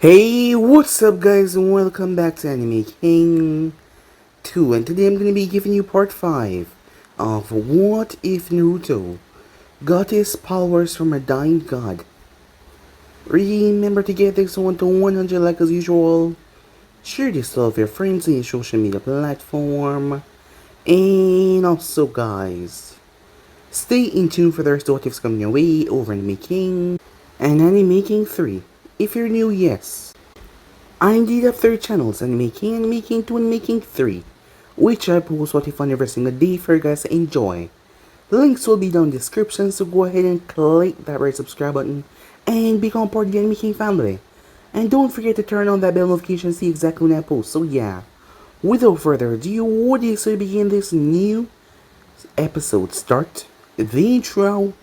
Hey, what's up guys and welcome back to Anime King 2, and today I'm going to be giving you part 5 of What If Naruto got his powers from a dying god. Remember to get this one to 100 like as usual, share this with your friends on your social media platform, and also guys, stay in tune for the rest of what ifs coming your way over Anime King and Anime King 3. If you're new, yes, I indeed have 3 channels, Anime King 2, and Making 3, which I post what if on every single day for you guys to enjoy. Links will be down in the description, so go ahead and click that red subscribe button and become part of the Anime King family. And don't forget to turn on that bell notification to see exactly when I post. So yeah, without further ado, what is to begin this new episode? Start the intro.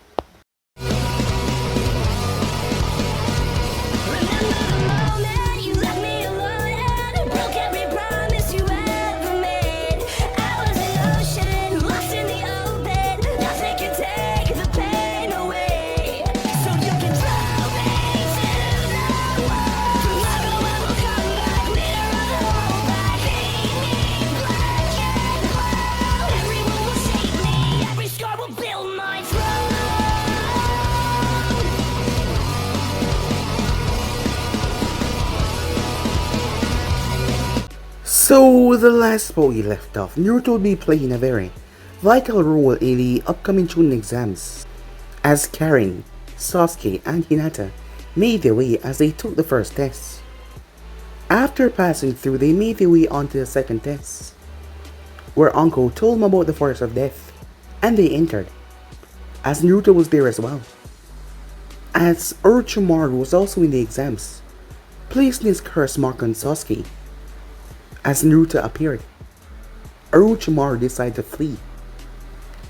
So, the last spot we left off, Naruto will be playing a very vital role in the upcoming chunin exams, as Karen, Sasuke, and Hinata made their way as they took the first test. After passing through, they made their way onto the second test, where Uncle told them about the forest of death, and they entered, as Naruto was there as well. As Orochimaru was also in the exams, placing his curse mark on Sasuke. As Naruto appeared, Orochimaru decided to flee,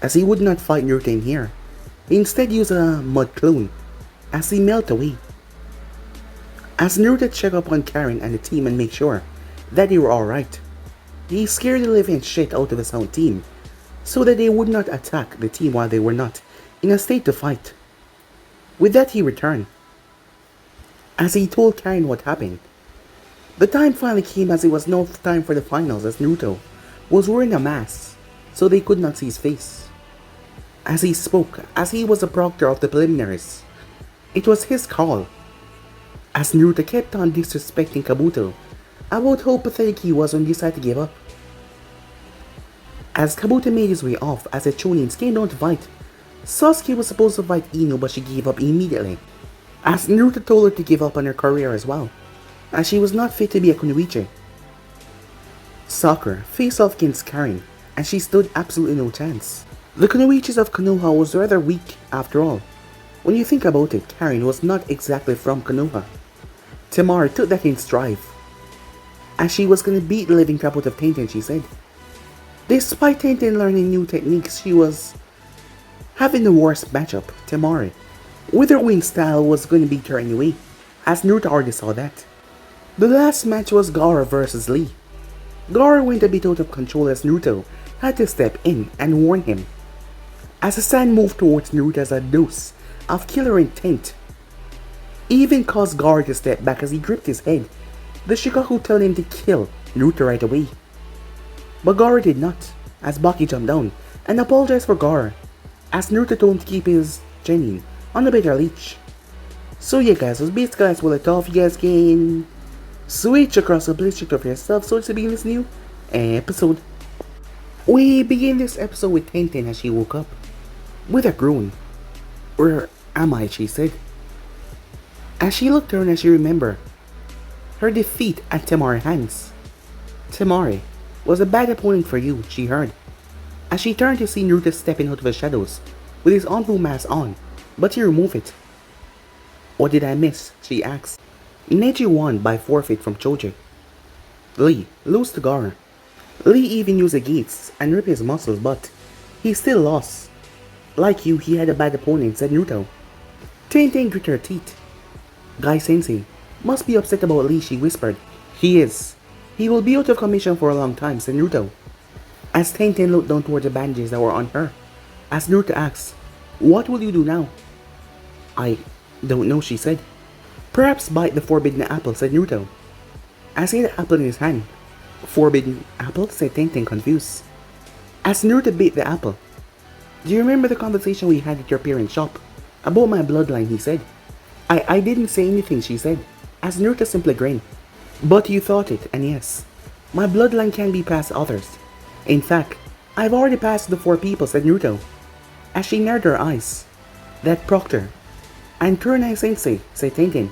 as he would not fight Naruto in here. He instead used a mud clone, as he melted away. As Naruto checked up on Karen and the team and make sure that they were alright, he scared the living shit out of his own team, so that they would not attack the team while they were not in a state to fight. With that he returned, as he told Karen what happened. The time finally came as it was no time for the finals, as Naruto was wearing a mask, so they could not see his face. As he spoke, as he was the proctor of the preliminaries, it was his call. As Naruto kept on disrespecting Kabuto about how pathetic he was when he decided to give up. As Kabuto made his way off as the chunins came down to fight, Sasuke was supposed to fight Ino, but she gave up immediately, as Naruto told her to give up on her career as well, as she was not fit to be a kunoichi. Sakura faced off against Karen, and she stood absolutely no chance. The kunoichis of Konoha was rather weak after all. When you think about it, Karen was not exactly from Konoha. Temari took that in stride, as she was gonna beat the living crap out of Tenten, she said. Despite Tenten learning new techniques, she was having the worst matchup, Temari. With her win style was gonna beat her anyway, as Naruto already saw that. The last match was Gaara versus Lee. Gaara went a bit out of control as Naruto had to step in and warn him, as the sand moved towards Naruto as a dose of killer intent. He even caused Gaara to step back as he gripped his head, the Shikaku telling him to kill Naruto right away. But Gaara did not, as Baki jumped down and apologized for Gaara, as Naruto told him to keep his genin on a better leash. So yeah guys, was basically as well at all. If you guys can switch across the district of yourself, so to begin this new episode. We begin this episode with Tenten as she woke up with a groan. "Where am I?" she said, as she looked around and she remembered her defeat at Temari's hands. Temari was a bad opponent for you, she heard, as she turned to see Naruto stepping out of the shadows with his Anbu mask on, but he removed it. "What did I miss?" she asked. Neji won by forfeit from Choji. Lee lost to Gaara. Lee even used the gates and ripped his muscles, but he still lost. "Like you, he had a bad opponent," said Naruto. Tenten gritted her teeth. "Guy Sensei must be upset about Lee," she whispered. "He is. He will be out of commission for a long time," said Naruto, as Tenten looked down toward the bandages that were on her. As Naruto asked, "What will you do now?" "I don't know," she said. Perhaps bite the forbidden apple, said Naruto, as he had the apple in his hand. Forbidden apple, said Tenten, confused. As Naruto bit the apple. Do you remember the conversation we had at your parents' shop? About my bloodline, he said. I didn't say anything, she said, as Naruto simply grinned. But you thought it, and yes, my bloodline can be passed to others. In fact, I've already passed the 4 people, said Naruto, as she narrowed her eyes. That Proctor. And Kurenai Sensei, said Tenten,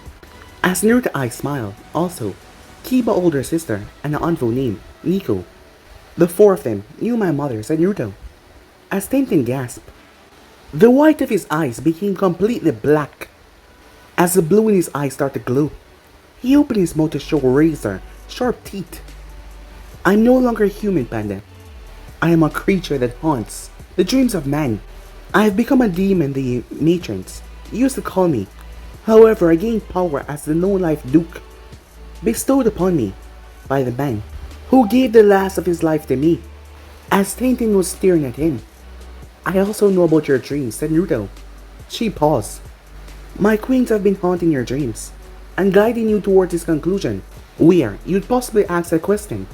as Naruto's eyes smiled. Also, Kiba older sister and an Anvo named Nico. The 4 of them knew my mother, said Naruto, as Tenten gasped. The white of his eyes became completely black, as the blue in his eyes started to glow. He opened his mouth to show razor sharp teeth. I'm no longer a human, Panda. I am a creature that haunts the dreams of man. I have become a demon the matrons used to call me. However, I gained power as the no-life Duke, bestowed upon me by the man who gave the last of his life to me. As Tenten was staring at him. I also know about your dreams, said Naruto. She paused. My queens have been haunting your dreams and guiding you towards this conclusion, where you'd possibly ask a question.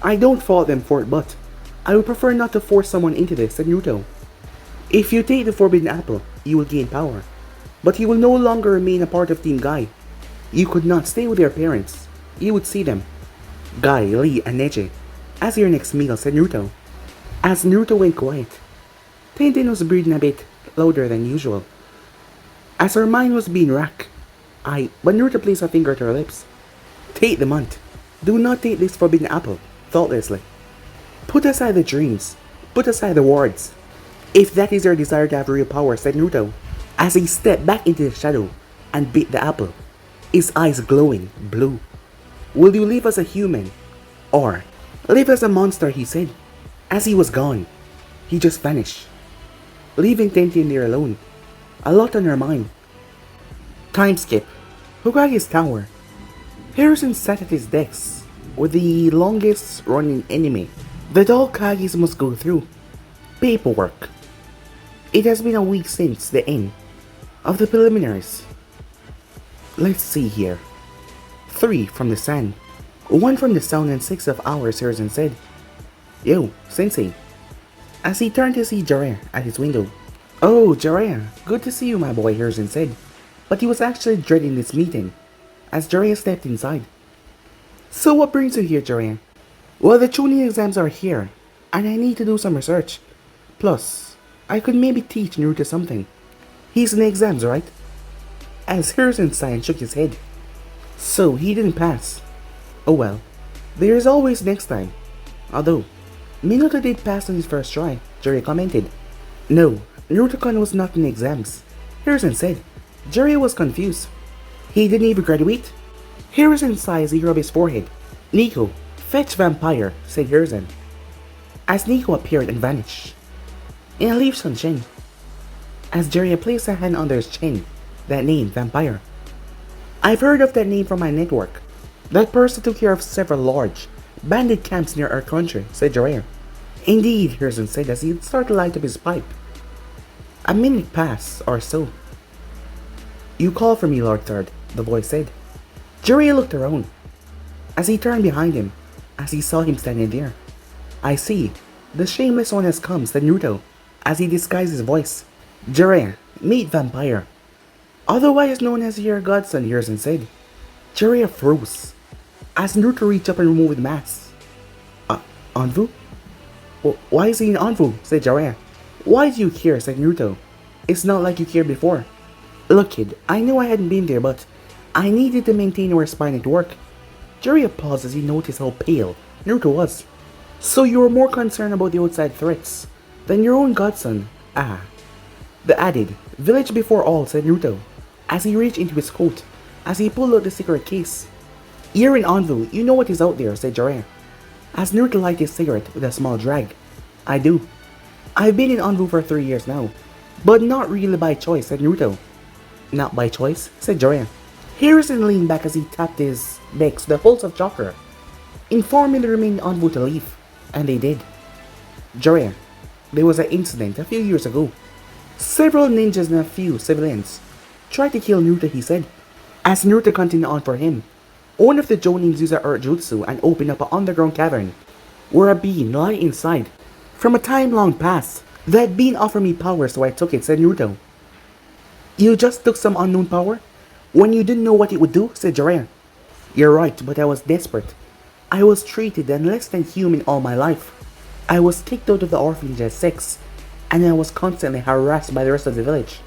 I don't fault them for it, but I would prefer not to force someone into this, said Naruto. If you take the forbidden apple, you will gain power, but you will no longer remain a part of Team Guy. You could not stay with your parents. You would see them, Guy, Lee, and Neji, as your next meal, said Naruto. As Naruto went quiet, Tenten was breathing a bit louder than usual, as her mind was being racked. But Naruto placed a finger to her lips. Take the month. Do not take this forbidden apple, thoughtlessly. Put aside the dreams. Put aside the words. If that is your desire to have real power, said Naruto, as he stepped back into the shadow and bit the apple, his eyes glowing blue. Will you live as a human, or live as a monster, he said. As he was gone, he just vanished, leaving Tenten there alone, a lot on her mind. Time skip. Hokage's tower. Harrison sat at his desk with the longest running enemy that all Kages must go through. Paperwork. It has been a week since the end of the preliminaries. Let's see here. 3 from the sun, 1 from the sound, and 6 of hours, Harrison said. Yo, Sensei. As he turned to see Jiraiya at his window. Oh, Jiraiya, good to see you, my boy, Harrison said. But he was actually dreading this meeting, as Jiraiya stepped inside. So what brings you here, Jiraiya? Well, the chunin exams are here, and I need to do some research. Plus, I could maybe teach Naruto something. He's in the exams, right? As Harrison sighed and shook his head. So, he didn't pass. Oh well, there is always next time. Although, Minato did pass on his first try, Jiraiya commented. No, Naruto-kun was not in the exams, Harrison said. Jiraiya was confused. He didn't even graduate? Harrison sighed as he rubbed his forehead. Nico, fetch vampire, said Harrison, as Nico appeared and vanished in a leaf sunshine. As Jiraiya placed a hand under his chin, that name, vampire. I've heard of that name from my network. That person took care of several large bandit camps near our country, said Jiraiya. Indeed, Harrison said as he started to light up his pipe. A minute passed or so. You call for me, Lord Third, the voice said. Jiraiya looked around as he turned behind him, as he saw him standing there. I see, the shameless one has come, said Naruto, as he disguised his voice. Jiraiya, meet vampire, otherwise known as your godson, Harrison said. Jiraiya froze as Naruto reached up and removed the mask. Anvu? Why is he in Anvu? Said Jiraiya. Why do you care? Said Naruto. It's not like you cared before. Look, kid, I know I hadn't been there, but I needed to maintain our spine at work. Jiraiya paused as he noticed how pale Naruto was. So you were more concerned about the outside threats than your own godson? The added, village before all, said Naruto, as he reached into his coat, as he pulled out the cigarette case. You're in Anvu, you know what is out there, said Jiraiya, as Naruto lighted his cigarette with a small drag. I do. I've been in Anvu for 3 years now, but not really by choice, said Naruto. Not by choice, said Jiraiya. Harrison leaned back as he tapped his neck to the pulse of chakra, informing the remaining Anvu to leave, and they did. Jiraiya, there was an incident a few years ago. Several ninjas and a few civilians tried to kill Naruto, he said. As Naruto continued on for him, one of the Jonins used a jutsu and opened up an underground cavern, where a being lay inside. From a time long past, that being offered me power, so I took it, said Naruto. You just took some unknown power? When you didn't know what it would do, said Jiraiya. You're right, but I was desperate. I was treated and less than human all my life. I was kicked out of the orphanage at 6, and I was constantly harassed by the rest of the village.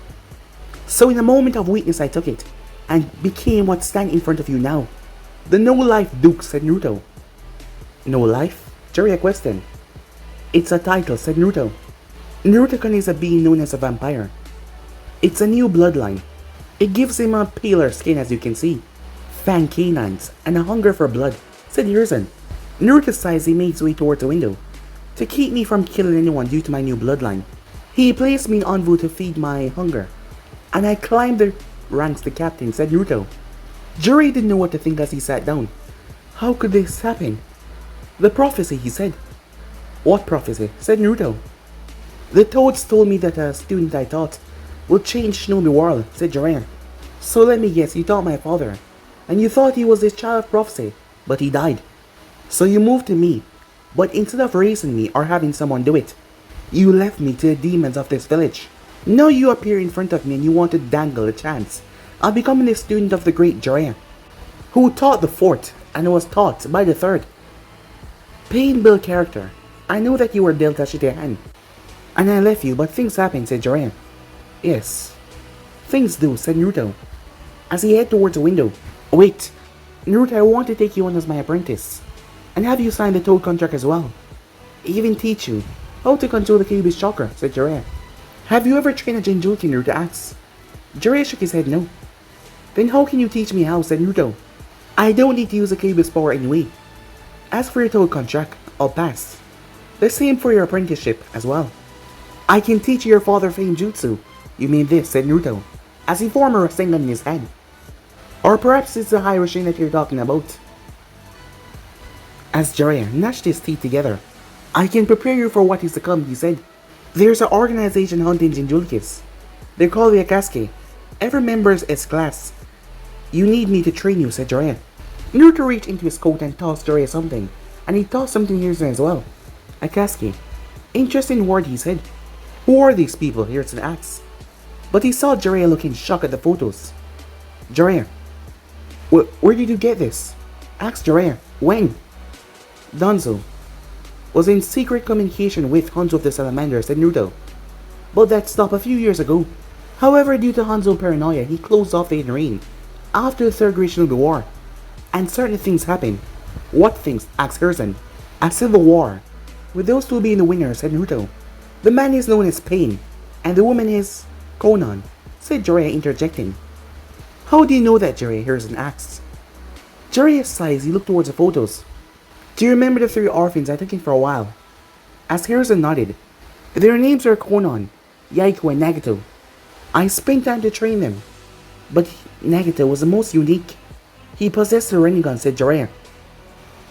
So in a moment of weakness I took it, and became what stands in front of you now. The no-life Duke, said Naruto. No life? Jiraiya questioned. It's a title, said Naruto. Naruto-kun is a being known as a vampire. It's a new bloodline. It gives him a paler skin, as you can see, fang canines, and a hunger for blood, said Hiruzen. Naruto sighs. He made his way towards the window. To keep me from killing anyone due to my new bloodline, he placed me in envoy to feed my hunger. And I climbed the ranks to captain, said Naruto. Jiraiya didn't know what to think as he sat down. How could this happen? The prophecy, he said. What prophecy? Said Naruto. The toads told me that a student I taught will change Shinobi world, said Jiraiya. So let me guess, you taught my father, and you thought he was this child of prophecy, but he died. So you moved to me, but instead of raising me or having someone do it, you left me to the demons of this village. Now you appear in front of me and you want to dangle a chance of becoming a student of the great Jiraiya, who taught the fourth and was taught by the third. Pain build character. I know that you were dealt a shitty hand, and I left you, but things happen, said Jiraiya. Yes, things do, said Naruto, as he headed towards the window. Wait, Naruto, I want to take you on as my apprentice, and have you sign the Toad contract as well. Even teach you how to control the Kyuubi's chakra, said Jiraiya. Have you ever trained a Jinchuriki, Naruto asked. Jiraiya shook his head no. Then how can you teach me how, said Naruto. I don't need to use the Kyuubi's power anyway. As for your Toad contract, I'll pass. The same for your apprenticeship as well. I can teach you your father famed jutsu. You mean this, said Naruto, as he formed a Rasengan in his hand. Or perhaps it's the high Rasengan that you're talking about. As Jiraiya gnashed his teeth together. I can prepare you for what is to come, he said. There's an organization hunting Jinchurikis. They're called the Akatsuki. Every member is S-class. You need me to train you, said Jiraiya. Naruto reached into his coat and tossed Jiraiya something, and he tossed something Hiruzen as well. Akatsuki. Interesting word, he said. Who are these people? Hiruzen asked. But he saw Jiraiya looking shocked at the photos. Jiraiya. Where did you get this? Asked Jiraiya. When? Danzo was in secret communication with Hanzo of the Salamander, said Naruto. But that stopped a few years ago. However, due to Hanzo's paranoia, he closed off the Hidden Rain after the Third Great Shinobi War. And certain things happened. What things? Asked Hiruzen. A civil war, with those two being the winners, said Naruto. The man is known as Pain, and the woman is Konan, said Jiraiya, interjecting. How do you know that, Jiraiya? Hiruzen asked. Jiraiya sighs. He looked towards the photos. Do you remember the 3 orphans I took in for a while? As Hiruzen nodded. Their names are Konan, Yaiko, and Nagato. I spent time to train them, but Nagato was the most unique. He possessed a Rinnegan, said Jiraiya.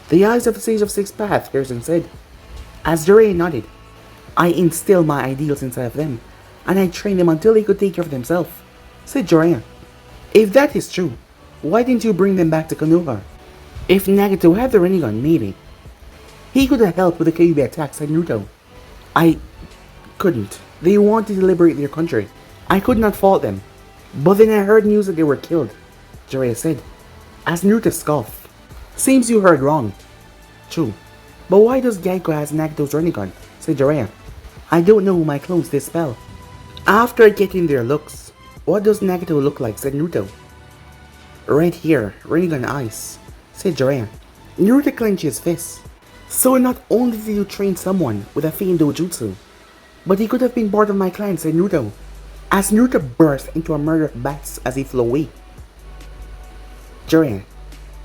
The eyes of the Sage of Six Paths, Hiruzen said. As Jiraiya nodded. I instilled my ideals inside of them, and I trained them until they could take care of themselves, said Jiraiya. If that is true, why didn't you bring them back to Konoha? If Nagato had the Rinnegan, maybe. He could have helped with the Kyuubi attack, said Naruto. I couldn't. They wanted to liberate their country. I could not fault them. But then I heard news that they were killed, Jiraiya said, as Naruto scoffed. Seems you heard wrong. True. But why does Yaiko has Nagato's Rinnegan? Said Jiraiya. I don't know who my clones dispel. After getting their looks, what does Nagato look like? Said Naruto. Red hair, Rinnegan eyes, said Jiraiya. Naruto clenched his fists. So not only did you train someone with a famed dojutsu, but he could have been part of my clan, said Naruto, as Naruto burst into a murder of bats as he flew away. Jiraiya,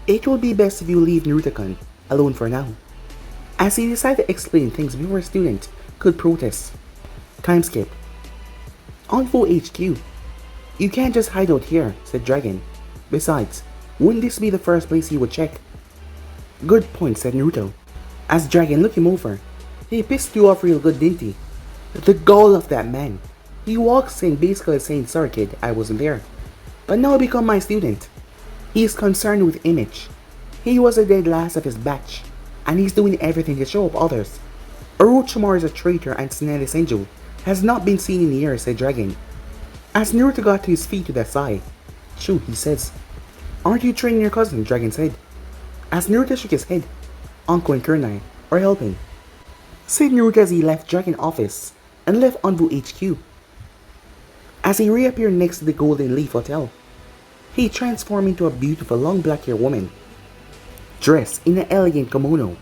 it will be best if you leave Naruto-kun alone for now, as he decided to explain things before a student could protest. Time skip. On Full HQ. You can't just hide out here, said Dragon. Besides, wouldn't this be the first place he would check? Good point, said Naruto. As Dragon looked him over, he pissed you off real good, didn't he? The gall of that man. He walks in basically saying, sorry kid, I wasn't there, but now become my student. He is concerned with image. He was the dead last of his batch, and he's doing everything to show up others. Orochimaru is a traitor and Tsunade Senju has not been seen in years, said Dragon. As Naruto got to his feet with a sigh, "Shoo," he says. "Aren't you training your cousin?" Dragon said. As Naruto shook his head, "Anko and Kunai are helping," said Naruto as he left Dragon office and left Anbu HQ. As he reappeared next to the Golden Leaf Hotel, he transformed into a beautiful long black-haired woman, dressed in an elegant kimono.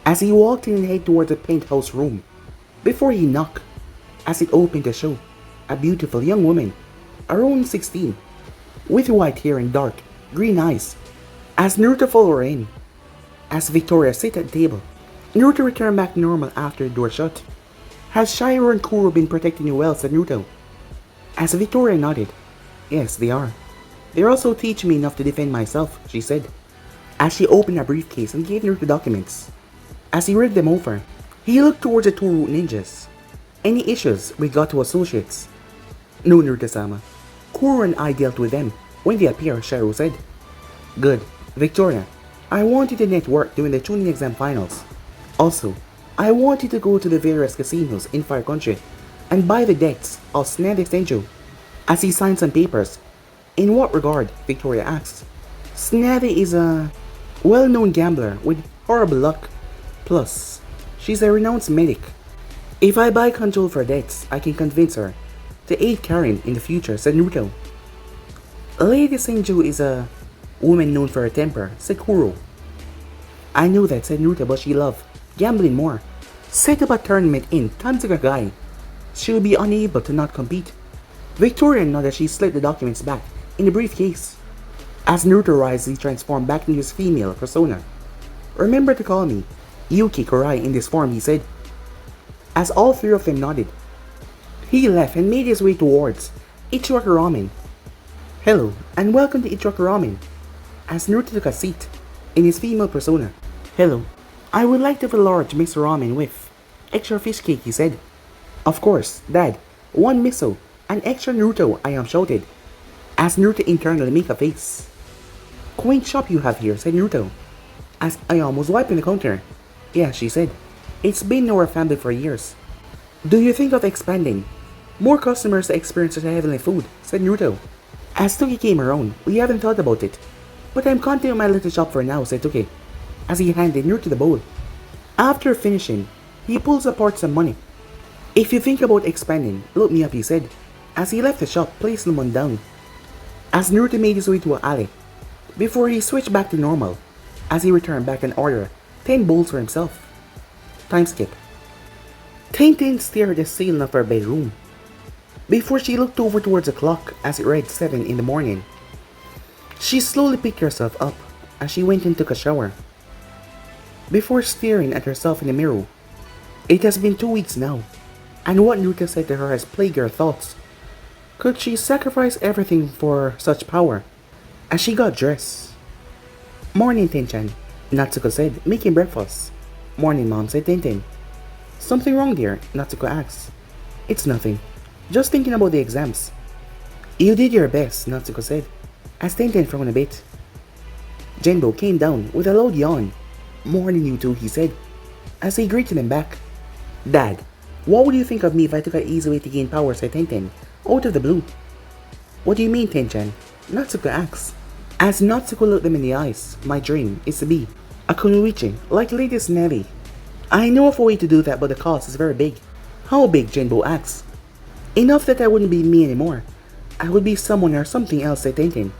As he walked in and headed towards the penthouse room, before he knocked, as it opened to show a beautiful young woman, around 16, with white hair and dark green eyes. As Naruto followed her in, as Victoria sat at the table, Naruto returned back to normal after the door shut. "Has Shiro and Kuro been protecting you well?" said Naruto. As Victoria nodded, "Yes, they are. They're also teaching me enough to defend myself," she said, as she opened a briefcase and gave Naruto documents. As he read them over, he looked towards the two root ninjas. "Any issues with Gato associates?" "No, Naruto-sama. Kuro and I dealt with them when they appeared," Shiro said. "Good. Victoria, I want you to network during the chunin exam finals. Also, I want you to go to the various casinos in Fire Country and buy the decks of Tsunade Senju." As he signed some papers, "In what regard?" Victoria asked. "Tsunade is a well-known gambler with horrible luck. Plus, she's a renowned medic. If I buy control for debts, I can convince her to aid Karen in the future," said Naruto. "Lady Senju is a woman known for her temper," said Kuro. "I know that," said Naruto, "but she loves gambling more. Set up a tournament in Tanzagagai. She'll be unable to not compete." Victoria nodded as she slipped the documents back in the briefcase. As Naruto rises, he transformed back into his female persona. "Remember to call me Yuki Kurai in this form," he said. As all three of them nodded, he left and made his way towards Ichiraku Ramen. "Hello, and welcome to Ichiraku Ramen." As Naruto took a seat in his female persona, "Hello, I would like to have a large miso ramen with extra fish cake," he said. "Of course, Dad, one miso and extra Naruto," I am shouted. As Naruto internally made a face. "Quaint shop you have here," said Naruto, as Ayam was wiping the counter. "Yeah," she said. "It's been in our family for years." "Do you think of expanding more customers to experience such heavenly food?" said Naruto. As Toki came around, "We haven't thought about it, but I'm content with my little shop for now," said Toki, as he handed Naruto the bowl. After finishing, he pulls apart some money. "If you think about expanding, look me up," he said, as he left the shop, placing one down. As Naruto made his way to an alley, before he switched back to normal, as he returned back and ordered 10 bowls for himself. Time skip. Tenten stared at the ceiling of her bedroom, before she looked over towards the clock as it read 7 in the morning. She slowly picked herself up as she went and took a shower, before staring at herself in the mirror. It has been 2 weeks now, and what Naruto said to her has plagued her thoughts. Could she sacrifice everything for such power? As she got dressed. "Morning, Tenchan," Natsuko said, making breakfast. "Morning, Mom," said Tenten. "Something wrong there?" Natsuko asked. "It's nothing. Just thinking about the exams." "You did your best," Natsuko said, as Tenten frowned a bit. Genbo came down with a loud yawn. "Morning, you two," he said, as he greeted them back. "Dad, what would you think of me if I took an easy way to gain power?" said Tenten, out of the blue. "What do you mean, Tenchan?" Natsuko asked. As Natsuko looked them in the eyes, "My dream is to be a kunoichi like Lady Tsunade. I know of a way to do that, but the cost is very big." "How big?" Genbo asked. "Enough that I wouldn't be me anymore. I would be someone or something else," said Tenten.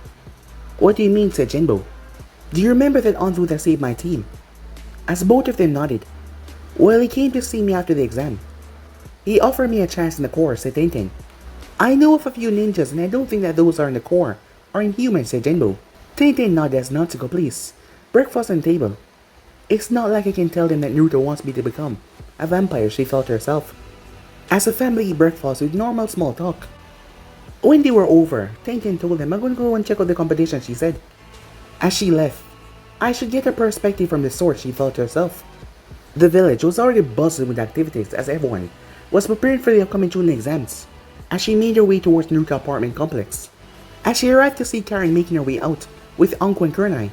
"What do you mean?" said Genbo. "Do you remember that Anzu that saved my team?" As both of them nodded. "Well, he came to see me after the exam. He offered me a chance in the Corps," said Tenten. "I know of a few ninjas and I don't think that those are in the Corps are inhuman," said Genbo. Tenten nodded as Natsuko, "Please, breakfast on the table." "It's not like I can tell them that Naruto wants me to become a vampire," she thought to herself, as the family ate breakfast with normal small talk. When they were over, Tenten told them, "I'm going to go and check out the competition," she said. As she left, "I should get a perspective from the source," she thought to herself. The village was already buzzing with activities as everyone was preparing for the upcoming Chunin exams, as she made her way towards Naruto apartment complex. As she arrived to see Karen making her way out with Uncle and Kurenai.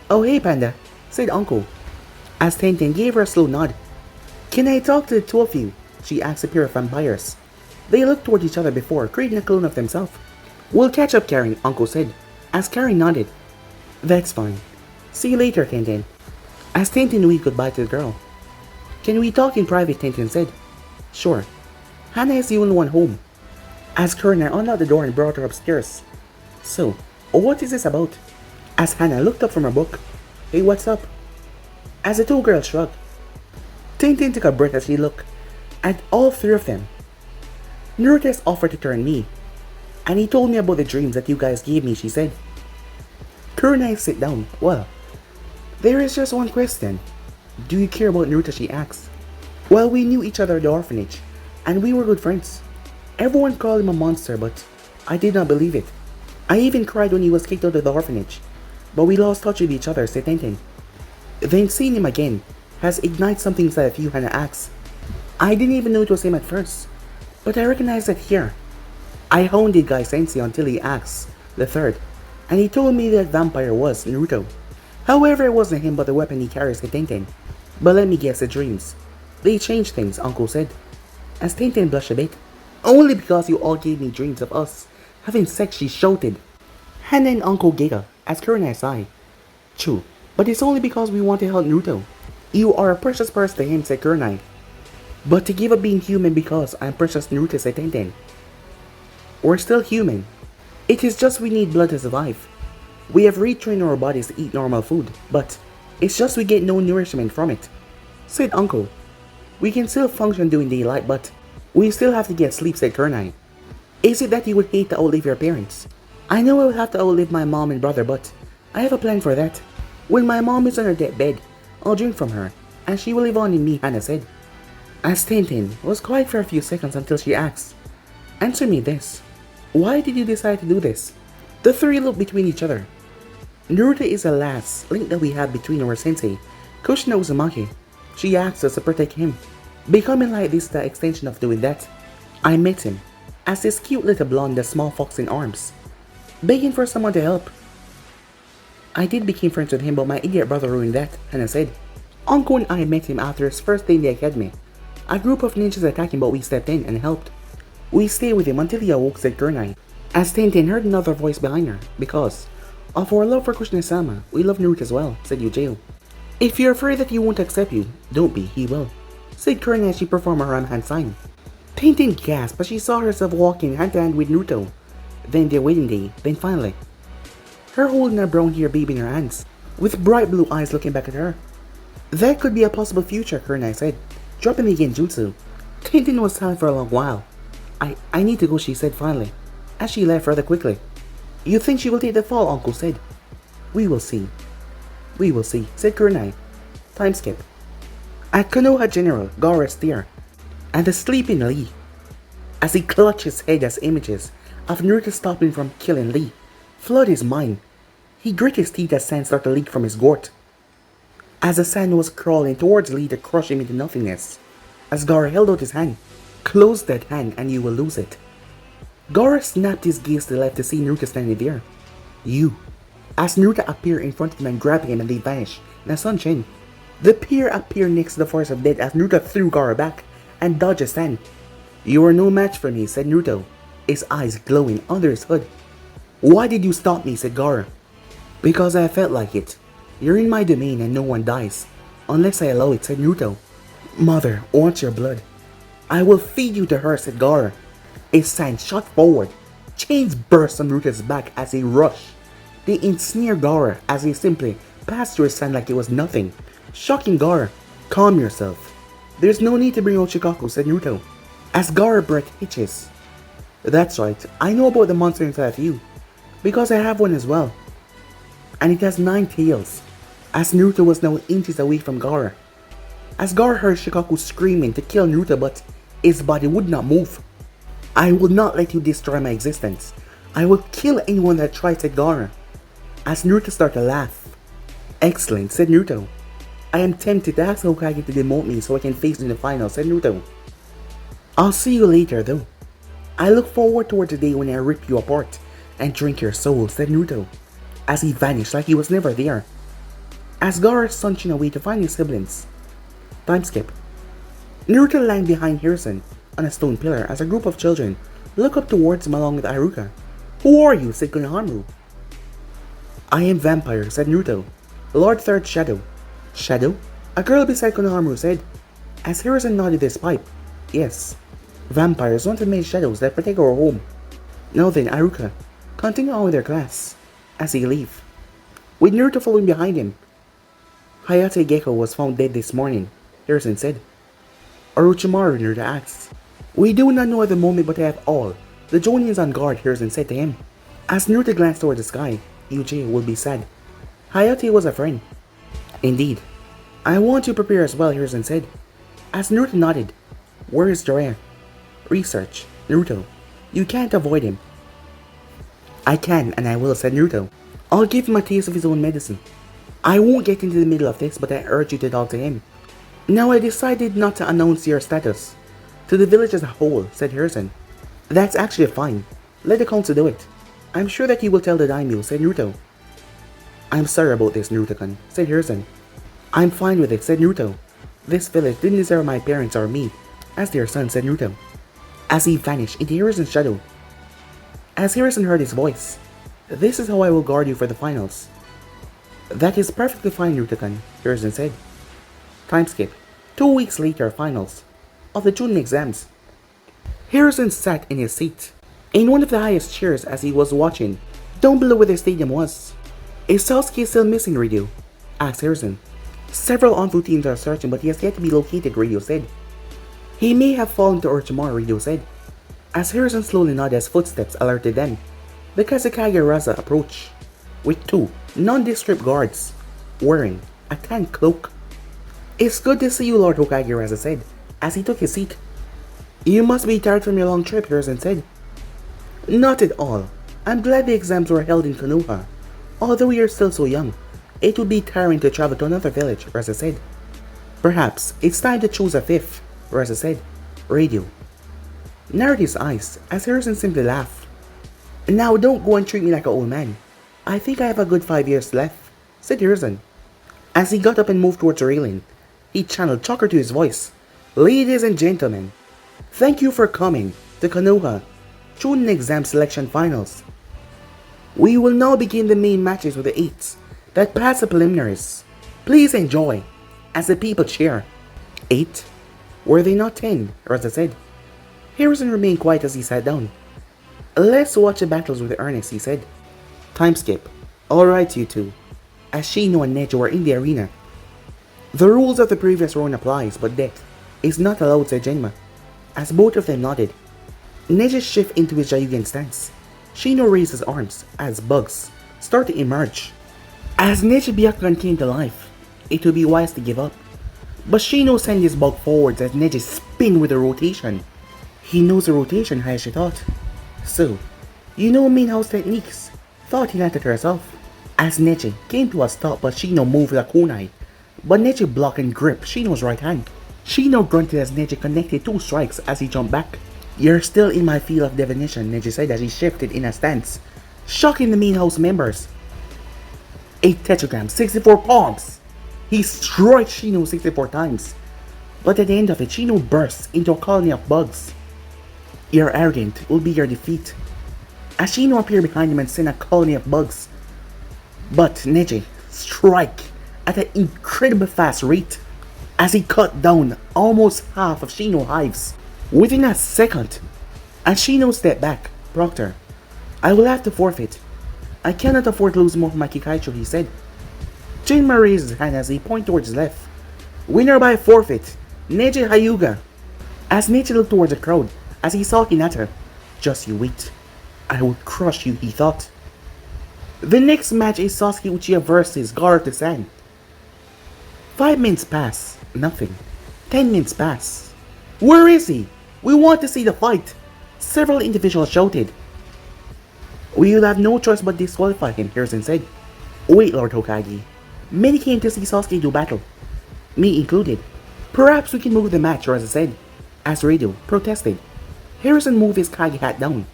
Oh hey Panda, said Uncle, as Tenten gave her a slow nod. Can I talk to the two of you? She asked a pair of vampires. They looked toward each other before creating a clone of themselves. We'll catch up, Karen, Uncle said, as Karen nodded. That's fine. See you later, Tenten. As Tenten waved goodbye to the girl. Can we talk in private, Tenten said. Sure. Hannah is the only one home. As Kurenai unlocked the door and brought her upstairs. So, what is this about? As Hannah looked up from her book. Hey, what's up? As the two girls shrugged. Tenten took a breath as she looked at all three of them. Naruto has offered to turn me, and he told me about the dreams that you guys gave me, she said. Kurenai sit down. Well, there is just one question. Do you care about Naruto, she asked. Well, we knew each other at the orphanage, and we were good friends. Everyone called him a monster, but I did not believe it. I even cried when he was kicked out of the orphanage, but we lost touch with each other, said Tenten. Then seeing him again has ignited something inside of you, Hannah asked. I didn't even know it was him at first, but I recognized it here. I hounded Guy Sensei until he asked the third, and he told me that vampire was Naruto. However, it wasn't him but the weapon he carries, said Tenten. But let me guess, the dreams. They changed things, Uncle said, as Tenten blushed a bit. Only because you all gave me dreams of us having sex, she shouted. Hannah and Uncle giggled as Kurenai sighed. True, but it's only because we want to help Naruto. You are a precious person to him, said Kurenai. But to give up being human because I'm precious, Naruto, said Tenten. We're still human. It is just we need blood to survive. We have retrained our bodies to eat normal food, but it's just we get no nourishment from it, said Uncle. We can still function during daylight, but we still have to get sleep, said Kurenai. Is it that you would hate to outlive your parents? I know I will have to outlive my mom and brother, but I have a plan for that. When my mom is on her deathbed, I'll drink from her, and she will live on in me, Hannah said. As Tenten was quiet for a few seconds until she asked, Answer me this. Why did you decide to do this? The three looked between each other. Naruto is the last link that we have between our sensei, Kushina Uzumaki. She asked us to protect him. Becoming like this is the extension of doing that. I met him as this cute little blonde, the small fox in arms, begging for someone to help. I did become friends with him, but my idiot brother ruined that, Hannah said. Uncle and I met him after his first day in the academy. A group of ninjas attacked him, but we stepped in and helped. We stayed with him until he awoke, said Kurenai, as Tenten heard another voice behind her. Because of our love for Kushina-sama, we love Naruto as well, said Yujiro. If you're afraid that he won't accept you, don't be, he will, said Kurenai as she performed her hand sign. Tenten gasped as she saw herself walking hand to hand with Naruto. Then their wedding day, then finally. Her holding her brown hair baby in her hands, with bright blue eyes looking back at her. That could be a possible future, Kurenai said, dropping the genjutsu. Tenten was silent for a long while. I need to go, she said finally, as she left rather quickly. You think she will take the fall, Uncle said. We will see. We will see, said Kurenai. Time skip. At Konoha General, Gaara stared at the sleeping Lee as he clutched his head as images of Naruto stopping from killing Lee flooded his mind. He grit his teeth as sand started to leak from his gourd, as the sand was crawling towards Lee to crush him into nothingness. As Gaara held out his hand, close that hand and you will lose it. Gaara snapped his gaze to the left to see Naruto standing there. You. As Naruto appeared in front of him and grabbed him and they vanished in the sunshine. The pair appeared next to the forest of death as Naruto threw Gaara back and dodged his hand. You are no match for me, said Naruto, his eyes glowing under his hood. Why did you stop me, said Gaara. Because I felt like it. You're in my domain and no one dies unless I allow it, said Naruto. Mother wants your blood. I will feed you to her, said Gaara. His hand shot forward. Chains burst on Naruto's back as he rushed. They ensnared Gaara as he simply passed through his hand like it was nothing, shocking Gaara. Calm yourself. There's no need to bring out Shikaku, said Naruto, as Gaara breath hitches. That's right, I know about the monster inside of you, because I have one as well. And it has 9 tails, as Naruto was now inches away from Gaara. As Gaara heard Shikaku screaming to kill Naruto, but his body would not move. I will not let you destroy my existence. I will kill anyone that tries, said Gaara. As Naruto started to laugh. Excellent, said Naruto. I am tempted to ask Hokage to demote me so I can face you in the final, said Naruto. I'll see you later though. I look forward toward the day when I rip you apart and drink your soul, said Naruto. as he vanished like he was never there. As Gaara sunshine away to find his siblings. Time skip. Naruto lying behind Hiruzen on a stone pillar as a group of children look up towards him along with Iruka. "Who are you?" said Konohamaru. "I am Vampire," said Naruto. "Lord Third Shadow." "Shadow?" A girl beside Konohamaru said, as Hiruzen nodded his pipe. "Yes. Vampires want to make shadows that protect our home." "Now then, Iruka, continue on with your class." As they leave, with Naruto following behind him. "Hayate Gecko was found dead this morning," Hiruzen said. "Orochimaru," Naruto asked. "We do not know at the moment, but I have all the Jonins on guard," Hiruzen said to him. As Naruto glanced toward the sky, Yuji will be sad. Hayate was a friend. "Indeed. I want to prepare as well," Hiruzen said. As Naruto nodded. "Where is Jiraiya?" "Research. Naruto, you can't avoid him." "I can and I will," said Naruto. "I'll give him a taste of his own medicine. I won't get into the middle of this, but I urge you to talk to him." "Now I decided not to announce your status to the village as a whole," said Hiruzen. "That's actually fine. Let the council do it. I'm sure that he will tell the daimyo," said Naruto. "I'm sorry about this, Naruto-kun," said Hiruzen. "I'm fine with it," said Naruto. "This village didn't deserve my parents or me as their son," said Naruto. As he vanished into Hiruzen's shadow. As Hiruzen heard his voice, "This is how I will guard you for the finals." "That is perfectly fine, Naruto-kun," Hiruzen said. Time skip. 2 weeks later, finals of the chunin exams. Hiruzen sat in his seat, in one of the highest chairs as he was watching, down below where the stadium was. "Is Sasuke still missing, Radio?" asked Hiruzen. "Several Anfu teams are searching, but he has yet to be located," Radio said. "He may have fallen to Orochimaru," Radio said. As Hiruzen slowly nodded as footsteps alerted them, the Kazekage Raza approached, with 2 nondescript guards, wearing a tan cloak. "It's good to see you, Lord Hokage," Raza said, as he took his seat. "You must be tired from your long trip," Hiruzen said. "Not at all. I'm glad the exams were held in Konoha. Although you're still so young, it would be tiring to travel to another village," Raza said. "Perhaps it's time to choose a 5th, Raza said. Radio narrowed his eyes as Hiruzen simply laughed. "Now don't go and treat me like an old man. I think I have a good 5 years left," said Hiruzen. As he got up and moved towards the railing, he channeled chakra to his voice. "Ladies and gentlemen, thank you for coming to Konoha Chunin Exam Selection Finals. We will now begin the main matches with the 8s that pass the preliminaries. Please enjoy as the people cheer." 8? Were they not 10? Raza said. Hiruzen remained quiet as he sat down. "Let's watch the battles with Ernest," he said. Time skip. "Alright, you two." As Shino and Neji were in the arena. "The rules of the previous round applies, but death is not allowed," said Genma. As both of them nodded, Neji shifted into his Jayugen stance. Shino raised his arms as bugs started to emerge. As Neji Byakugan came to life, it would be wise to give up. But Shino sent his bug forwards as Neji spin with a rotation. "He knows the rotation," Hayashi thought. "So, you know main house techniques," thought Hinata to herself. As Neji came to a stop, but Shino moved with a kunai. But Neji blocked and gripped Shino's right hand. Shino grunted as Neji connected 2 strikes as he jumped back. "You're still in my field of definition," Neji said as he shifted in a stance, shocking the main house members. 8 tetragrams, 64 palms! He struck Shino 64 times. But at the end of it, Shino bursts into a colony of bugs. "Your arrogant will be your defeat." As Shino appeared behind him and sent a colony of bugs. But Neji struck at an incredibly fast rate as he cut down almost half of Shino hives within a second. As Shino stepped back, Proctor, "I will have to forfeit. I cannot afford to lose more of my Kikaicho," he said. Jinma raised his hand as he pointed towards his left. "Winner by forfeit, Neji Hyuga." As Neji looked towards the crowd, as he saw Hinata, "Just you wait. I will crush you," he thought. The next match is Sasuke Uchiha versus Gaara. 5 minutes pass. Nothing. 10 minutes pass. "Where is he? We want to see the fight," several individuals shouted. "We will have no choice but disqualify him," Hiruzen said. "Wait, Lord Hokage. Many came to see Sasuke do battle, me included. Perhaps we can move the match," Raza said, as Radio protested. Hiruzen moved his Kage hat down.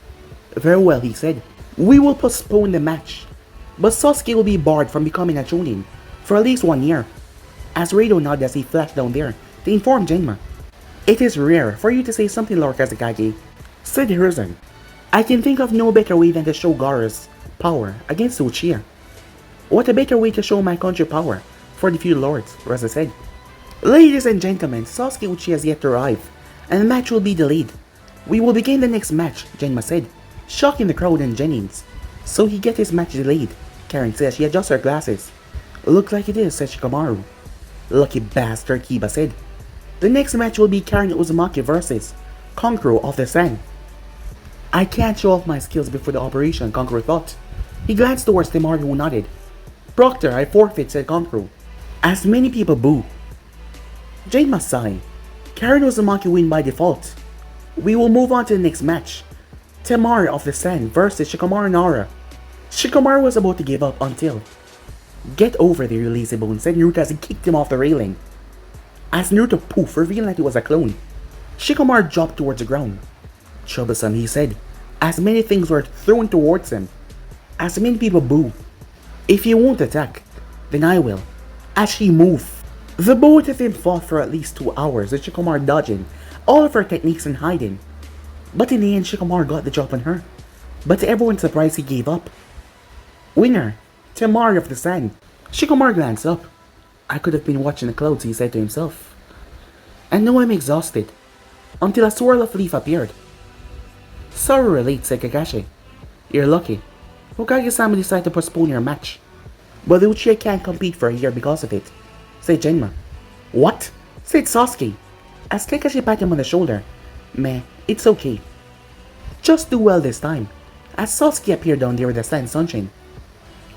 "Very well," he said. "We will postpone the match But Sasuke will be barred from becoming a chunin for at least 1 year. As Rado nodded as he flashed down there to inform Genma. It is rare for you to say something, Lord Kazekage, said Hiruzen. I can think of no better way than to show Gaara's power against Uchiha. What a better way to show my country power for the few lords, Reza said. Ladies and gentlemen, Sasuke Uchiha has yet to arrive, and the match will be delayed. We will begin the next match, Genma said, shocking the crowd and Jennings. So he get his match delayed, Karen said as she adjusts her glasses. Look like it is, said Shikamaru. Lucky bastard, Kiba said. The next match will be Karen Uzumaki versus Kankuro of the Sand. I can't show off my skills before the operation, Kankuro thought. He glanced towards Temari who nodded. Proctor, I forfeit, said Kankuro. As many people boo. Jane must sigh. Karen Uzumaki win by default. We will move on to the next match. Temari of the Sand versus Shikamaru Nara. Shikamaru was about to give up until... Get over there, you lazy bone, said Naruto as he kicked him off the railing. As Naruto poof, revealing that he was a clone, Shikamaru dropped towards the ground. Troublesome, he said, as many things were thrown towards him. As many people boo. If you won't attack, then I will. As she moved. The both of them fought for at least 2 hours, with Shikamaru dodging all of her techniques and hiding. But in the end, Shikamaru got the drop on her. But to everyone's surprise, he gave up. Winner, Temari of the Sand. Shikamaru glanced up. I could have been watching the clouds, he said to himself. And now I'm exhausted. Until a swirl of leaf appeared. Sorry relate, said Kakashi. You're lucky. Hokage-sama decided to postpone your match. But the Uchiha can't compete for a year because of it, said Genma. What? Said Sasuke. As Kakashi patted him on the shoulder. Meh, it's okay. Just do well this time. As Sasuke appeared down there with the sand sunshine.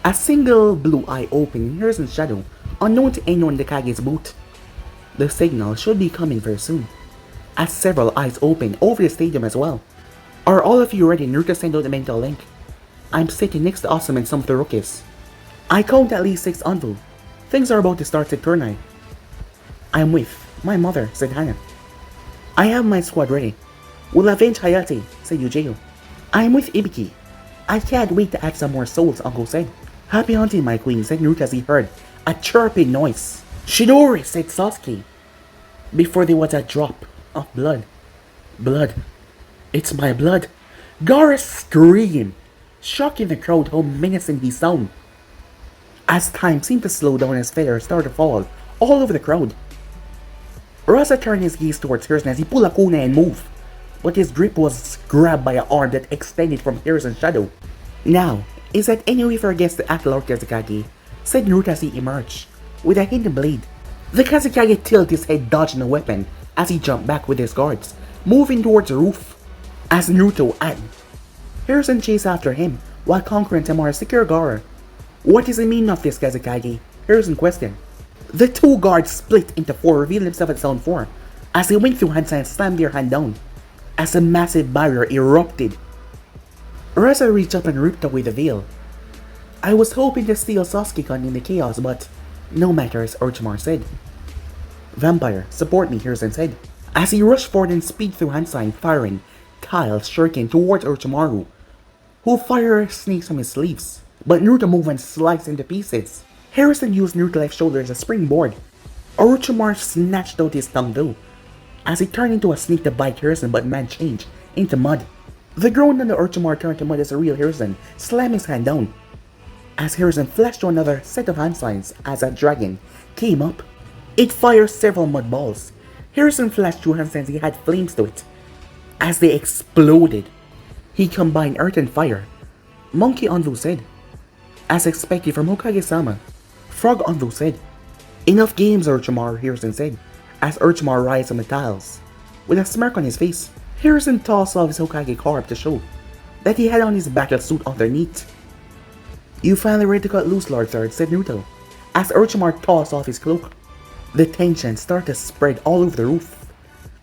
A single blue eye opened in Hiruzen's shadow, unknown to anyone in the Kage's boot. The signal should be coming very soon. As several eyes opened over the stadium as well. Are all of you ready? Naruto sent out the mental link. I'm sitting next to Asuma and some of the rookies. I count at least 6 Anvu. Things are about to start, said Kurnai. I'm with my mother, said Hana. I have my squad ready. We'll avenge Hayate, said Yujiro. I'm with Ibiki. I can't wait to add some more souls, Uncle said. Happy hunting, my queen, said Naruto as he heard a chirping noise. Shidori, said Sasuke. Before there was a drop of blood. Blood. It's my blood. Gaara screamed, shocking the crowd how menacing he sounded. As time seemed to slow down as feathers started to fall all over the crowd. Rasa turned his gaze towards Hiruzen as he pulled a kunai and moved, but his grip was grabbed by an arm that extended from Hiruzen's shadow. Now, is that any way for a guest to act Lord Kazekage? Said Naruto as he emerged, with a hidden blade. The Kazekage tilted his head dodging the weapon as he jumped back with his guards, moving towards the roof. As Naruto and Hiruzen chased after him, while Conqueror and Temari secure Gaara. What is the meaning of this, Kazekage? Hiruzen questioned. The 2 guards split into 4, revealing themselves at sound 4, as they went through hand signs and slammed their hand down, as a massive barrier erupted. Reza reached up and ripped away the veil. I was hoping to steal Sasuke-kun in the chaos, but no matter, as Orochimaru said. Vampire, support me, Hiruzen said, as he rushed forward and speed through hand sign, firing tiles shuriken towards Orochimaru, who fired snakes from his sleeves. But Naruto moved and sliced into pieces. Hiruzen used Naruto's left shoulder as a springboard. Orochimaru snatched out his tongue though, as he turned into a snake to bite Hiruzen, but man changed into mud. The groan on the Orochimaru turned to mud as a real Hiruzen slammed his hand down. As Hiruzen flashed to another set of hand signs as a dragon came up. It fired several mud balls. Hiruzen flashed 2 hand signs he had flames to it. As they exploded, he combined earth and fire. Monkey Anvu said. As expected from Hokage-sama. Frog Anvu said. Enough games, Orochimaru, Hiruzen said, as Orochimaru rised on the tiles. With a smirk on his face, Hiruzen tossed off his Hokage garb to show that he had on his battle suit underneath. You finally ready to cut loose, Lord Third, said Naruto, as Orochimaru tossed off his cloak. The tension started to spread all over the roof.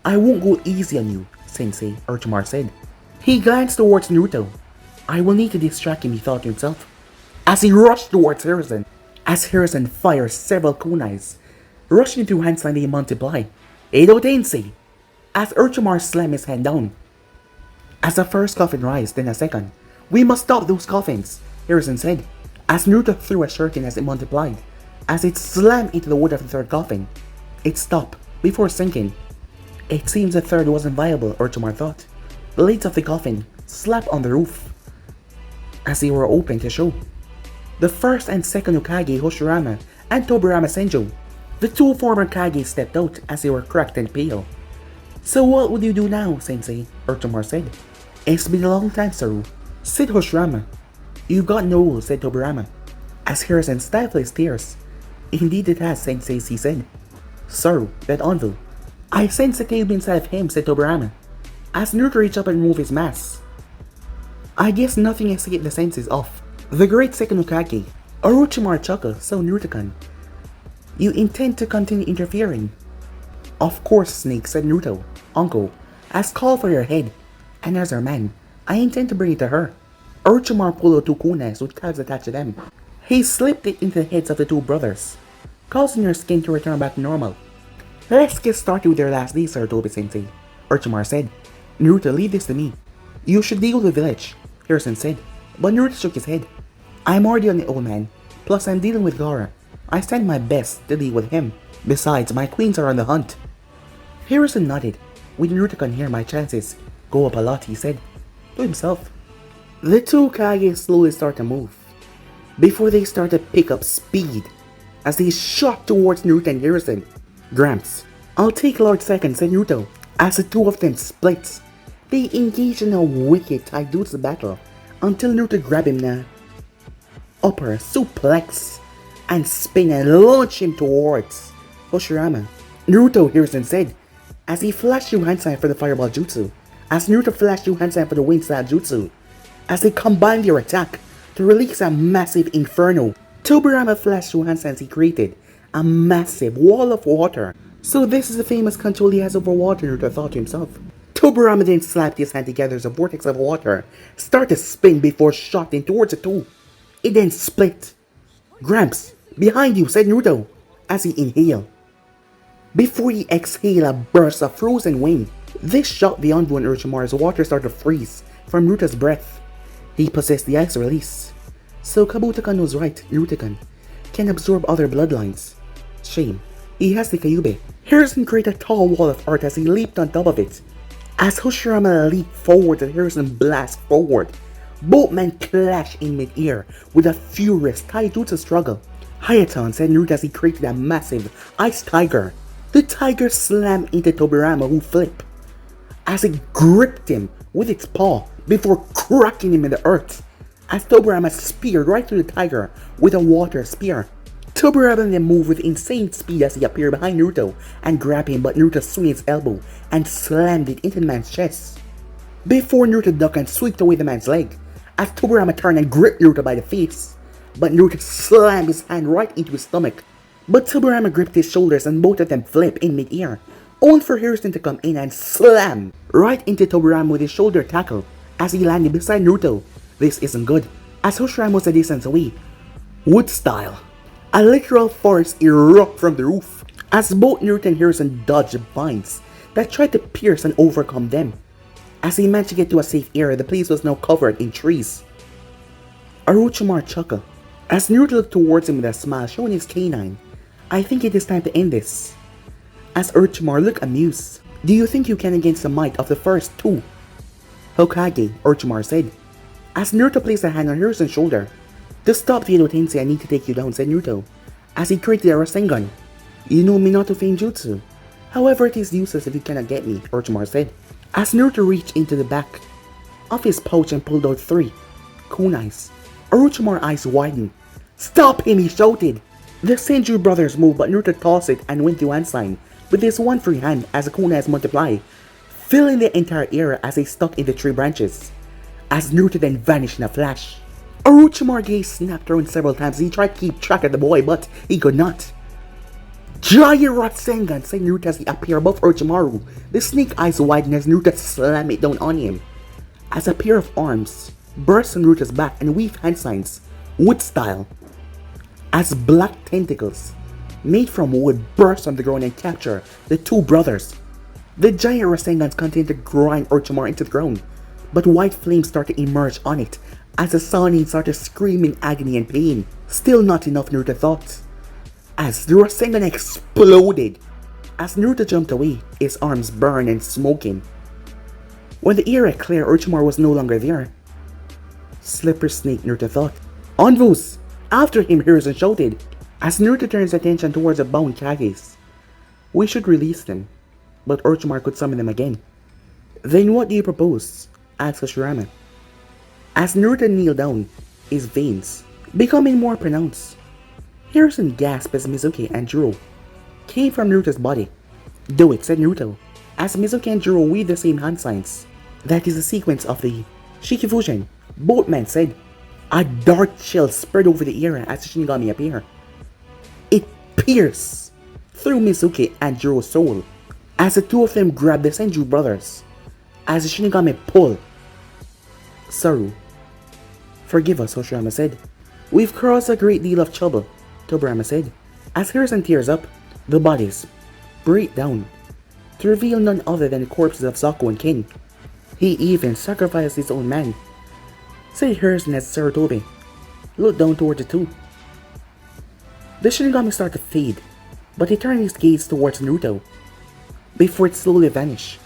I won't go easy on you, Sensei, Orochimaru said. He glanced towards Naruto. I will need to distract him, he thought to himself, as he rushed towards Hiruzen. As Hiruzen fired several kunais, rushing through hand sign they multiply. Edo Tensei! As Orochimaru slammed his hand down. As the first coffin rised, then a second. We must stop those coffins, Hiruzen said, as Naruto threw a shuriken as it multiplied. As it slammed into the wood of the third coffin, it stopped before sinking. It seems the third wasn't viable, Orochimaru thought. The lids of the coffin slapped on the roof as they were open to show the first and second Hokage, Hoshirama and Tobirama Senju. The two former Kage stepped out as they were cracked and pale. "So what would you do now, Sensei?" Orochimaru said. "It's been a long time, Saru," said Hoshirama. "You've got no rules," said Tobirama, as Hiruzen stifled his tears. "Indeed it has, Sensei," he said. "Saru, that anvil. I sense the cave inside of him," said Tobirama, as Naruto reached up and removed his mask. "I guess nothing escaped the senses of the great second Hokage." Orochimaru chuckled. "So Naruto-kun, you intend to continue interfering?" "Of course, Snake," said Naruto. "Uncle, as call for your head, and as our man, I intend to bring it to her." Orochimaru pulled out two kunais with tabs attached to them. He slipped it into the heads of the two brothers, causing their skin to return back to normal. "Let's get started with your last days, Sarutobi-sensei," Orochimaru said. "Naruto, leave this to me. You should deal with the village," Hiruzen said, but Naruto shook his head. "I'm already on the old man, plus I'm dealing with Gaara. I stand my best to deal with him. Besides, my queens are on the hunt." Hiruzen nodded. "With Naruto-kun here, my chances go up a lot," he said to himself. The two Kage slowly start to move, before they start to pick up speed, as they shot towards Naruto and Hiruzen. "Gramps, I'll take Lord Second," said Naruto, as the two of them split. They engage in a wicked taijutsu battle, until Naruto grabbed him in a upper suplex, and spin and launch him towards Hoshirama. "Naruto," Hiruzen said, as he flashed Hand Sign for the Fireball Jutsu, as Naruto flashed Hand Sign for the Wind Style Jutsu, as they combined their attack to release a massive inferno. Tobirama flashed Hand Signs he created, a massive wall of water. "So this is the famous control he has over water," Naruto thought to himself. Tobirama then slapped his hand together as a vortex of water started to spin before shooting towards the two. It then split. "Gramps, behind you," said Naruto, as he inhaled. Before he exhaled a burst of frozen wind, this shot the envoy and Orochimaru's water started to freeze from Naruto's breath. He possessed the ice release. So Kabuto-kun was right, Naruto-kun can absorb other bloodlines. Shame, he has the Kyuubi. Hiruzen created a tall wall of earth as he leaped on top of it. As Hoshirama leaped forward and Hiruzen blast forward, both men clashed in mid-air with a furious taijutsu struggle. "Hayaton," said Naruto as he created a massive ice tiger. The tiger slammed into Tobirama, who flipped, as it gripped him with its paw before cracking him in the earth, as Tobirama speared right through the tiger with a water spear. Tobirama then moved with insane speed as he appeared behind Naruto and grabbed him, but Naruto swung his elbow and slammed it into the man's chest, before Naruto ducked and swept away the man's leg, as Tobirama turned and gripped Naruto by the face, but Naruto slammed his hand right into his stomach. But Tobirama gripped his shoulders and both of them flipped in mid-air, only for Hiruzen to come in and slam right into Tobirama with his shoulder tackle as he landed beside Naruto. This isn't good, as Hoshirama was a distance away. Wood style. A literal forest erupted from the roof, as both Naruto and Hiruzen dodged vines that tried to pierce and overcome them. As they managed to get to a safe area, the place was now covered in trees. Orochimaru chuckled, as Naruto looked towards him with a smile showing his canine. "I think it is time to end this." As Orochimaru looked amused. "Do you think you can against the might of the first two Hokage?" Orochimaru said, as Naruto placed a hand on Hiruzen's shoulder. "To stop the Edo Tensei, I need to take you down," said Naruto, as he created a Rasengan. "You know Minato Fame Jutsu. However, it is useless if you cannot get me," Orochimaru said, as Naruto reached into the back of his pouch and pulled out 3 kunais. Orochimaru's eyes widened. "Stop him!" he shouted. The Senju brothers moved, but Naruto tossed it and went to Hand Sign with his one free hand as the kunais multiplied, filling the entire area as they stuck in the tree branches, as Naruto then vanished in a flash. Orochimaru's gaze snapped around several times as he tried to keep track of the boy, but he could not. "Giant Rasengan," said Naruto as he appeared above Orochimaru. The snake eyes widened as Naruto slammed it down on him, as a pair of arms burst on Naruto's back and weaved hand signs, wood style, as black tentacles made from wood burst on the ground and captured the two brothers. The giant Rasengans continued to grind Orochimaru into the ground, but white flames started to emerge on it as the Sannin started screaming agony and pain. Still not enough, Naruto thought, as the Rasengan exploded. As Naruto jumped away, his arms burned and smoking. When the era cleared, Orochimaru was no longer there. Slipper snake, Naruto thought. Onvus! After him, Hiruzen shouted, as Naruto turns attention towards the bound Kages. We should release them, but Orochimaru could summon them again. Then what do you propose? Asked Hashirama. As Naruto kneeled down, his veins becoming more pronounced. Hiruzen gasped as Mizuki and Juro came from Naruto's body. Do it, said Naruto, as Mizuki and Juro weaved the same hand signs. That is the sequence of the Shikifusion. Both men said. A dark chill spread over the era as the Shinigami appeared. It pierced through Mizuki and Juro's soul as the two of them grabbed the Senju brothers. As the Shinigami pulled. Saru, forgive us, Hoshirama said. We've caused a great deal of trouble, Tobirama said. As Hiruzen tears up, the bodies break down to reveal none other than the corpses of Zako and Kin. He even sacrificed his own man, said Hiruzen as Sarutobi looked down toward the two. The Shinigami started to fade, but he turned his gaze towards Naruto before it slowly vanished.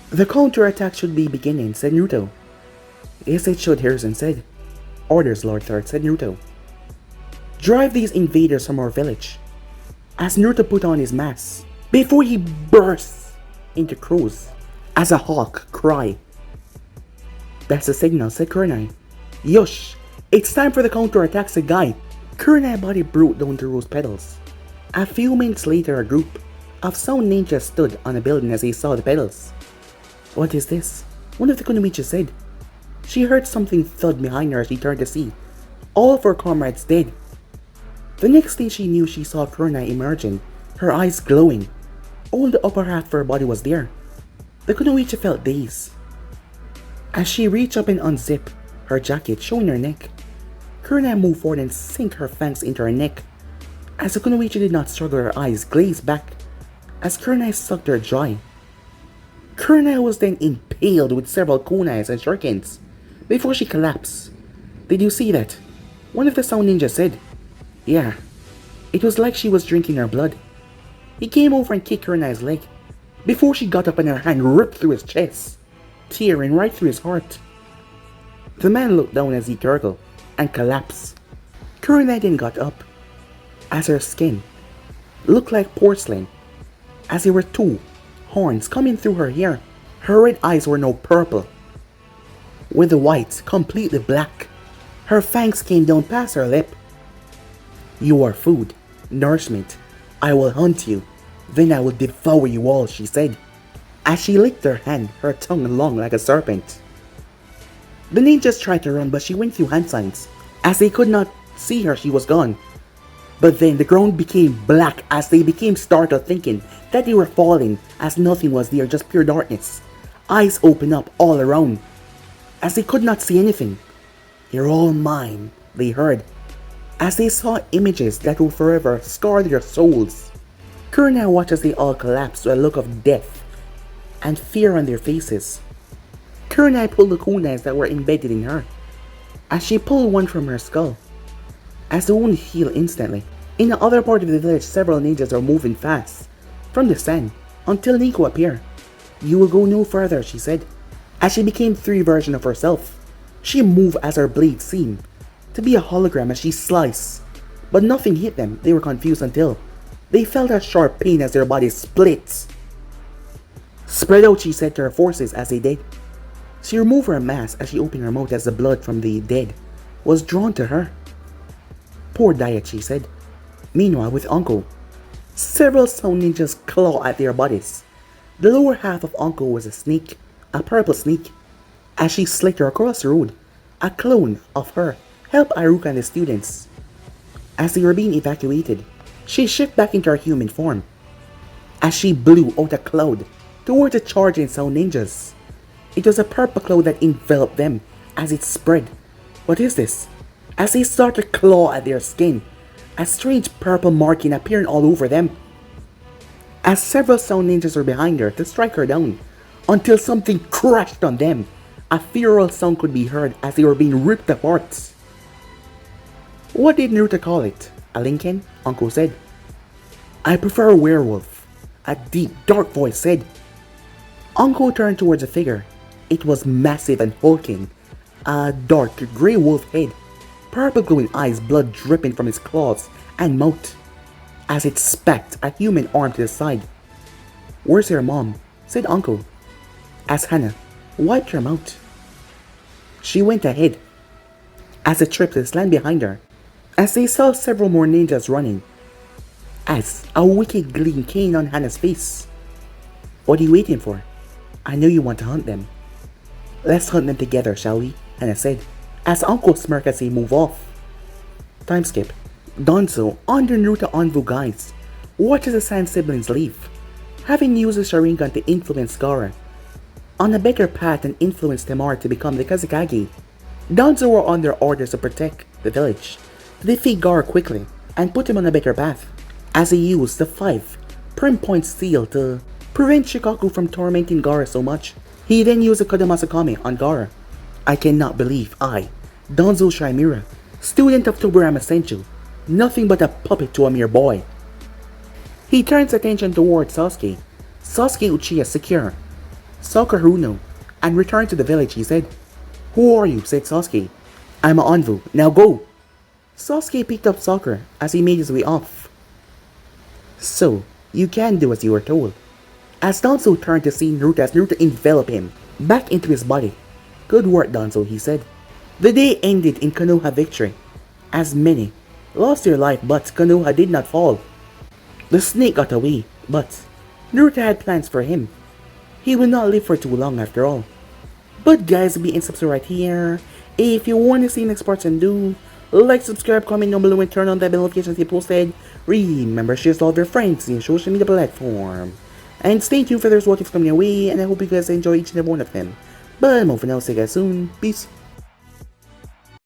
The counterattack should be beginning, said Naruto. Yes, it should, Hiruzen said. Orders, Lord Third, said Naruto. Drive these invaders from our village. As Naruto put on his mask, before he bursts into crows, as a hawk cried. That's the signal, said Kurenai. Yush, it's time for the counterattack, said Guy. Kurenai's body broke down to rose petals. A few minutes later, a group of sound ninjas stood on a building as they saw the petals. What is this? One of the Kunoichis said. She heard something thud behind her as she turned to see all of her comrades dead. The next thing she knew, she saw Kurenai emerging, her eyes glowing. Only the upper half of her body was there. The Kunoichi felt dazed as she reached up and unzipped her jacket, showing her neck. Kurenai moved forward and sank her fangs into her neck. As the Kunoichi did not struggle, her eyes glazed back as Kurenai sucked her dry. Kurenai was then impaled with several kunais and shurikens before she collapsed. Did you see that? One of the sound ninjas said. Yeah, it was like she was drinking her blood. He came over and kicked Kurenai's leg before she got up and her hand ripped through his chest, tearing right through his heart. The man looked down as he gurgled and collapsed. Kurenai then got up as her skin looked like porcelain, as there were two horns coming through her hair. Her red eyes were now purple, with the whites completely black. Her fangs came down past her lip. You are food, nourishment. I will hunt you, then I will devour you all, she said, as she licked her hand, her tongue long like a serpent. The ninjas tried to run, but she went through hand signs. As they could not see her, she was gone. But then the ground became black as they became startled, thinking that they were falling, as nothing was there, just pure darkness. Eyes opened up all around as they could not see anything. You're all mine, they heard, as they saw images that will forever scar their souls. Kurenai watched as they all collapsed with a look of death and fear on their faces. Kurenai pulled the kunais that were embedded in her, as she pulled one from her skull, as the wound healed instantly. In the other part of the village, several ninjas are moving fast from the sand until Nico appeared. You will go no further, she said, as she became three versions of herself. She moved as her blade seemed to be a hologram as she sliced, but nothing hit them. They were confused until they felt a sharp pain as their bodies split. Spread out, she said to her forces as they did. She removed her mask as she opened her mouth as the blood from the dead was drawn to her. Poor diet, she said. Meanwhile, with Anko, several sound ninjas claw at their bodies. The lower half of Anko was a snake, a purple snake. As she slicked her across the road, a clone of her helped Iruka and the students. As they were being evacuated, she shifted back into her human form as she blew out a cloud towards the charging sound ninjas. It was a purple cloud that enveloped them as it spread. What is this? As they started to claw at their skin, a strange purple marking appearing all over them. As several sound ninjas were behind her to strike her down, until something crashed on them A feral sound could be heard as they were being ripped apart. What did Naruto call it? A Lincoln? Uncle said. I prefer a werewolf, a deep, dark voice said. Uncle turned towards the figure. It was massive and hulking. A dark, grey wolf head, purple glowing eyes, blood dripping from its claws and mouth, as it spat a human arm to the side. Where's your mom? Said Uncle, as Hannah wiped her mouth. She went ahead, as the triplets landed behind her, as they saw several more ninjas running, as a wicked gleam came on Hannah's face. What are you waiting for? I know you want to hunt them. Let's hunt them together, shall we? Hannah said, as Uncle smirked as he moved off. Time skip. Danzo, under Naruto Anvu guides, watches the Sand siblings leave, having used the Sharingan to influence Gaara on a better path and influence Temari to become the Kazekage. Danzo were on their orders to protect the village, to defeat Gaara quickly and put him on a better path, as he used the 5 Prim-Point Seal to prevent Shikaku from tormenting Gaara so much. He then used the Kodomasakami on Gaara. I cannot believe I, Danzo Shimura, student of Tobirama Senju, nothing but a puppet to a mere boy. He turns attention towards Sasuke. Sasuke Uchiha secure Sakura Haruno and returned to the village. He said, Who are you? Said Sasuke. I'm a Anvu, now go. Sasuke picked up Sakura as he made his way off. So, you can do as you were told. As Danzo turned to see Naruto as Naruto enveloped him back into his body. Good work, Danzo, he said. The day ended in Konoha victory, as many lost their life, but Konoha did not fall. The snake got away, but Naruto had plans for him. He will not live for too long after all. But guys, be in subscribe right here. If you want to see next parts and do, like, subscribe, comment down below and turn on that bell notification to be posted. Remember, share to all of your friends in social media platform. And stay tuned for there's what is coming your way, and I hope you guys enjoy each and every one of them. But more for now, see you guys soon. Peace.